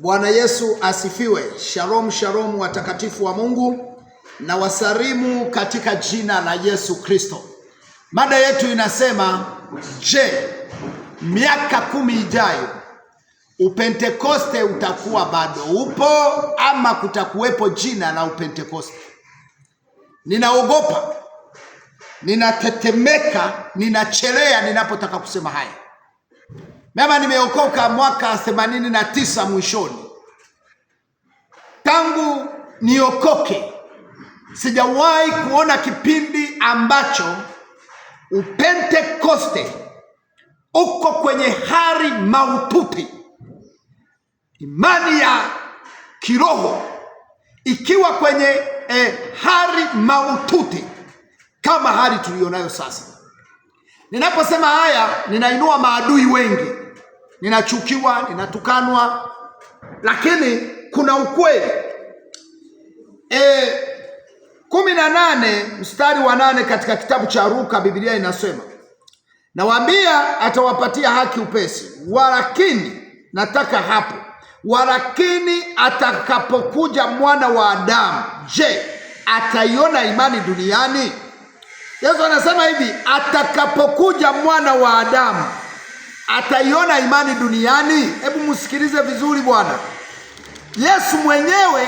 Bwana Yesu asifiwe. Shalom shalom watakatifu wa Mungu, na wasalimu katika jina la Yesu Kristo. Mada yetu inasema, je, miaka 10 ijayo upentekoste utakuwa bado upo ama kutakuwepo jina la upentekoste? Ninaogopa, ninatetemeka, ninachelea ninapotaka kusema haya. Mimi nimeokoka mwaka 89 mwishoni. Tangu niokoke sijawahi kuona kipindi ambacho upentekoste uko kwenye hali mahututi, imani ya kiroho ikiwa kwenye hali mahututi kama hali tulionayo sasa. Ninaposema haya, ninainua maadui wengi, ninachukiwa, ninatukanwa, lakini kuna ukweli. 18 mstari wa 8 katika kitabu cha Luka, Biblia inasema, nawaambia atawapatia haki upesi. Walakini, nataka hapo, walakini atakapokuja mwana wa Adamu, je, ataiona imani duniani? Yesu anasema hivi, atakapokuja mwana wa Adamu, ataiona imani duniani? Hebu msikilize vizuri bwana. Yesu mwenyewe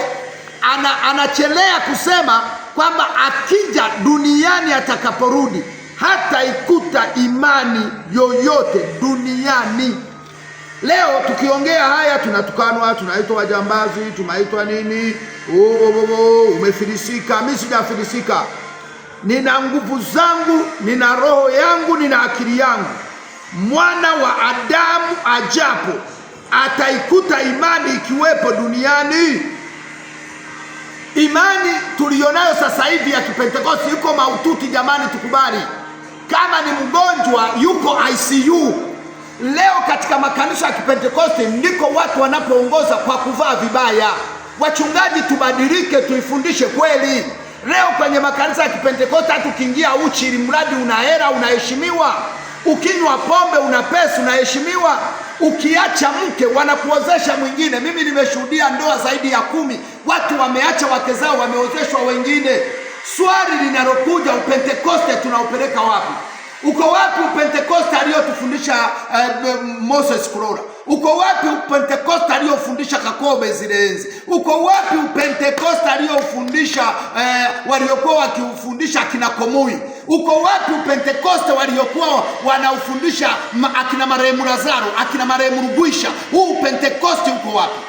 anachelea kusema kwamba akija duniani, atakaporudi, hata ikuta imani yoyote duniani. Leo tukiongea haya tunatukanwa, tunaitwa wajambazi, tunaitwa nini, umefilisika. Mimi sijafilisika. Nina nguvu zangu, nina roho yangu, nina akili yangu. Mwana wa Adamu ajapo, ataikuta imani ikiwepo duniani? Imani tulionayo sasa hivi ya Kipentekoste yuko mahututi jamani, tukubali. Kama ni mgonjwa yuko ICU. Leo katika makanisa ya Kipentekoste ndiko watu wanapoongoza kwa kuvaa vibaya. Wachungaji tubadilike, tuifundishe kweli. Leo kwenye makanisa ya Kipentekoste hata ukiingia uchi, ili mradi una hela unaheshimiwa. Ukinywa pombe una pesa unaheshimiwa. Ukiacha mke wanakuozesha mwingine. Mimi nimeshuhudia ndoa zaidi ya 10, watu wameacha wake zao, wameozeshwa wengine. Swali linalokuja, upentekoste tunaupeleka wapi? Uko wapi upentekoste aliyotufundisha Moses Kurora? Uko wapi upentekoste aliyofundisha Kakobe zile enzi? Uko wapi upentekoste aliyofundisha waliokuwa wakiufundisha akina Komui? Uko wapi upentekoste waliokuwa wanaufundisha akina marehemu Lazaro, akina marehemu Rugwisha? Huu upentekoste uko wapi?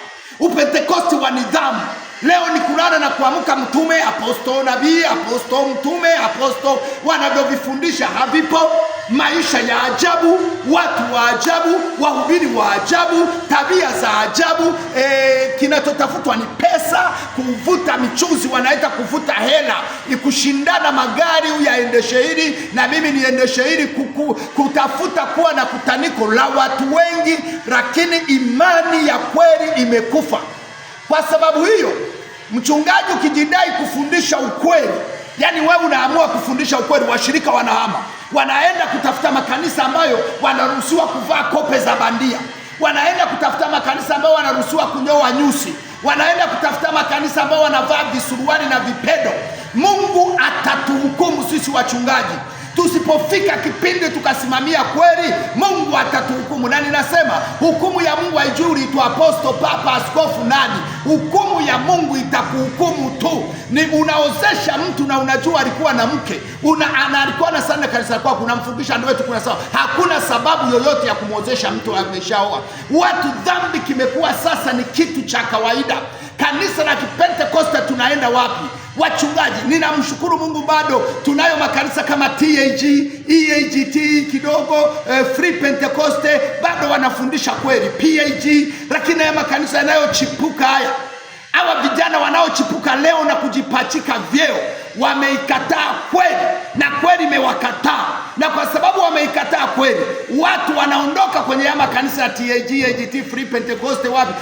Upentekoste wa nidhamu. Leo ni kulala na kuamka, mtume, aposto, nabii, aposto, mtume, aposto, wanavyovifundisha havipo. Maisha ya ajabu, watu wa ajabu, wahubiri wa ajabu, tabia za ajabu. Kinachotafutwa ni pesa, kuvuta michuzi, wanaita kuvuta hela, kushindana magari, uyaendeshe hili na mimi niendeshe hili, kutafuta kuwa na kutaniko la watu wengi, lakini imani ya kweli imekufa. Kwa sababu hiyo, mchungaji ukijidai kufundisha ukweli, yani wewe unaamua kufundisha ukweli, washirika wanahama, wanaenda kutafuta makanisa ambayo wanaruhusiwa kuvaa kope za bandia, wanaenda kutafuta makanisa ambayo wanaruhusiwa kunyoa nyusi, wanaenda kutafuta makanisa ambayo wanavaa visuruali na vipedo. Mungu atatuhukumu sisi wachungaji. Tusipofika kipindi tukasimamia kweli, Mungu atatuhukumu. Na ninasema hukumu ya Mungu haijui uitwa aposto, papa, askofu, nani. Hukumu ya Mungu itakuhukumu tu. Ni unaozesha mtu na unajua alikuwa na mke, alikuwa na sana kanisa kwako, unamfungisha ndoa wetu, kuna sawa. Hakuna sababu yoyote ya kumwozesha mtu ameshaoa. Watu, dhambi kimekuwa sasa ni kitu cha kawaida. Kanisa la Kipentekoste tunaenda wapi? Wachungaji, ninamshukuru Mungu bado tunayo makanisa kama TAG, EAGT kidogo, Free Pentecoste, bado wanafundisha kweli, PAG. Lakini haya makanisa yanayochipuka haya, hawa vijana wanaochipuka leo na kujipachika vyeo, wameikataa kweli na kweli imewakataa. Na kwa sababu wameikataa kweli, watu wanaondoka kwenye haya makanisa ya TAG, EAGT, Free Pentecoste, wapi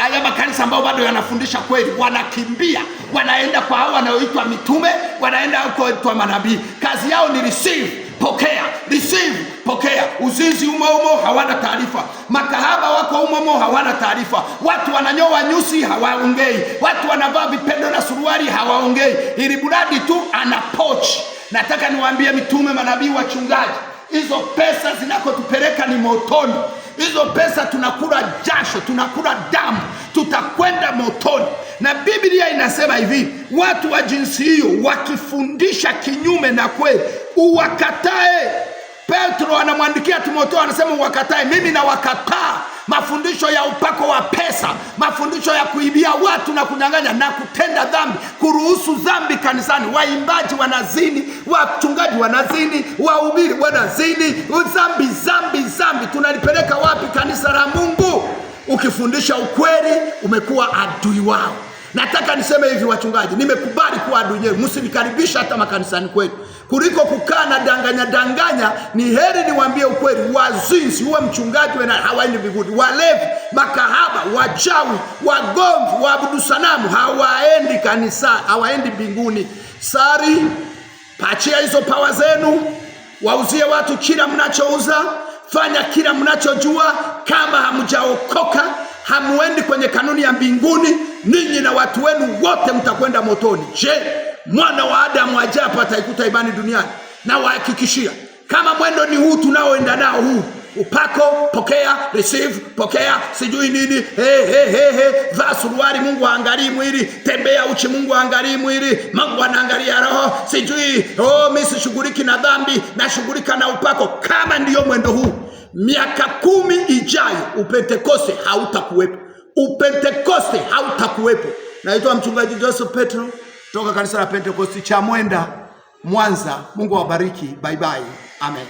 haya makanisa ambayo bado yanafundisha kweli, wanakimbia, wanaenda kwa hao wanaoitwa mitume, wanaenda kwa manabii. Kazi yao ni receive, pokea, receive, pokea. Uzinzi umo hawana taarifa. Makahaba wako umo hawana taarifa. Watu wananyoa nyusi hawaongei. Watu wanavaa vipendo na suruali hawaongei. Ili buradi tu ana pochi. Nataka niwaambie mitume, manabii, wachungaji, hizo pesa zinakotupeleka ni motoni. Hizo pesa tunakula jasho, tunakula damu, tutakwenda motoni. Na Biblia inasema hivi, watu wa jinsi hiyo wakifundisha kinyume na kweli, uwakatae. Petro anamwandikia Timotheo, anasema uwakatae. Mimi na wakataa mafundisho ya upako wa pesa, mafundisho ya kuibia watu na kunyang'anya na kutenda dhambi, kuruhusu dhambi kanisani. Waimbaji wanazini, wachungaji wanazini, wahubiri wanazini. Dhambi tunalipeleka wapi kanisa la Mungu? Ukifundisha ukweli umekuwa adui wao. Nataka niseme hivi, wachungaji, nimekubali kuwa adui yenu. Msinikaribisha hata makanisani kwetu. Kuliko kukaa na danganya, ni heri niwaambie ukweli. Wazinzi, uwe mchungaji hawaendi mbinguni. Walevi, makahaba, wachawi, wagomvi, waabudu sanamu hawaendi kanisa, hawaendi mbinguni. Sari, pachia hizo pawa zenu, wauzie watu kila mnachouza, fanya kila mnachojua. Kama hamjaokoka, hamuendi kwenye kanuni ya mbinguni, ninyi na watu wenu wote mtakwenda motoni. Je, mwana wa Adamu ajapo ataikuta imani duniani? Na wahakikishia, kama mwendo ni huu tunaoenda nao, huu upako, pokea, receive, pokea, sijui nini, vaa suruali, Mungu haangalii mwili, tembea uchi, Mungu haangalii mwili, Mungu anaangalia roho, sijui mimi sishughuliki na dhambi, nashughulika na upako. Kama ndiyo mwendo huu, miaka 10 ijayo Upentekoste hautakuwepo. Upentekoste hautakuwepo. Naitwa mchungaji Joseph Petro toka kanisa la Pentekoste Chamwenda, Mwanza. Mungu awabariki. Bye bye. Amen.